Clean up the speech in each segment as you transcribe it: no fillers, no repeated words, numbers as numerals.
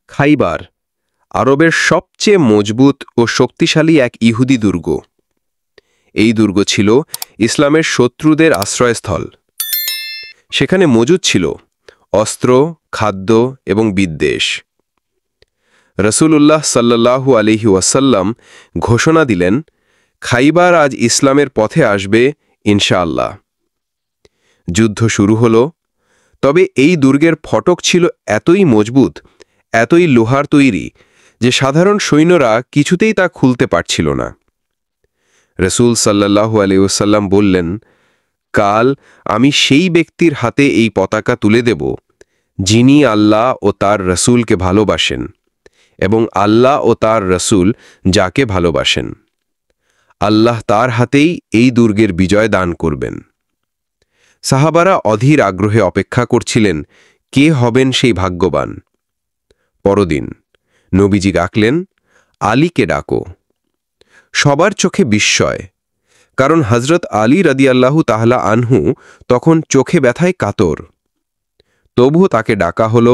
খাইবার আরবের সবচেয়ে মজবুত ও শক্তিশালী এক ইহুদি দুর্গ। এই দুর্গ ছিল ইসলামের শত্রুদের আশ্রয়স্থল। সেখানে মজুদ ছিল অস্ত্র, খাদ্য এবং বিদ্বেষ। রসুলুল্লাহ সাল্লাল্লাহু আলাইহি ওয়াসাল্লাম ঘোষণা দিলেন, খাইবার আজ ইসলামের পথে আসবে ইনশাআল্লাহ। যুদ্ধ শুরু হল। তবে এই দুর্গের ফটক ছিল এতই মজবুত, এতই লোহার তৈরি যে সাধারণ সৈন্যরা কিছুতেই তা খুলতে পারছিল না। রসুল সাল্লাল্লাহু আলাইহি ওয়াসাল্লাম বললেন, কাল আমি সেই ব্যক্তির হাতে এই পতাকা তুলে দেব যিনি আল্লাহ ও তার রসুলকে ভালোবাসেন এবং আল্লাহ ও তার রসুল যাকে ভালোবাসেন। আল্লাহ তার হাতেই এই দুর্গের বিজয় দান করবেন। সাহাবারা অধীর আগ্রহে অপেক্ষা করছিলেন কে হবেন সেই ভাগ্যবান। পরদিন নবীজি ডাকলেন, আলীকে ডাকো। সবার চোখে বিস্ময়, কারণ হযরত আলী রাদিয়াল্লাহু তাআলা আনহু তখন চোখে ব্যথায় কাতর। তবুও তাকে ডাকা হল।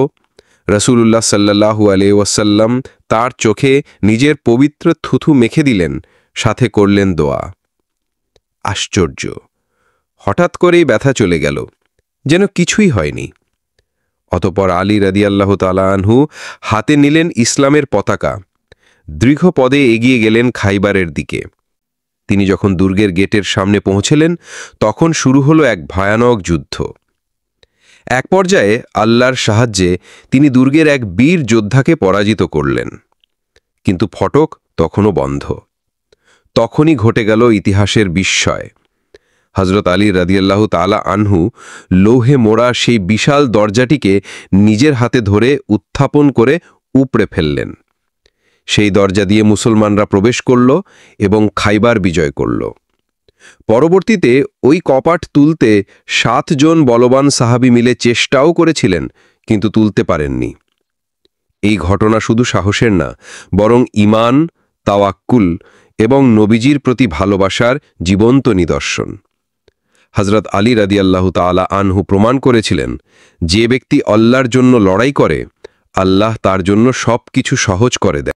রাসূলুল্লাহ সাল্লাল্লাহু আলাইহি ওয়াসাল্লাম তার চোখে নিজের পবিত্র থুথু মেখে দিলেন, সাথে করলেন দোয়া। আশ্চর্য, হঠাৎ করেই ব্যথা চলে গেল, যেন কিছুই হয়নি। অতঃপর আলী রাদিয়াল্লাহু তাআলা আনহু হাতে নিলেন ইসলামের পতাকা, দৃঢ় পদে এগিয়ে গেলেন খাইবারের দিকে। তিনি যখন দুর্গের গেটের সামনে পৌঁছলেন, তখন শুরু হলো এক ভয়ানক যুদ্ধ। এক পর্যায়ে আল্লাহর সাহায্যে তিনি দুর্গের এক বীর যোদ্ধাকে পরাজিত করলেন, কিন্তু ফটক তখনও বন্ধ। তখনই ঘটে গেল ইতিহাসের বিস্ময়। হযরত আলী রাদিয়াল্লাহু তাআলা আনহু লৌহে মোড়া সেই বিশাল দরজাটিকে নিজের হাতে ধরে উত্থাপন করে উপড়ে ফেললেন। সেই দরজা দিয়ে মুসলমানরা প্রবেশ করল এবং খাইবার বিজয় করল। পরবর্তীতে ওই কপাট তুলতে 7 জন বলবান সাহাবী মিলে চেষ্টাও করেছিলেন, কিন্তু তুলতে পারেননি। এই ঘটনা শুধু সাহসের না, বরং ঈমান, তাওয়াক্কুল এবং নবীজির প্রতি ভালোবাসার জীবন্ত নিদর্শন। হযরত আলী রাদিয়াল্লাহু তাআলা আনহু প্রমাণ করেছিলেন, যে ব্যক্তি আল্লাহর জন্য লড়াই করে, আল্লাহ তার জন্য সবকিছু সহজ করে দেন।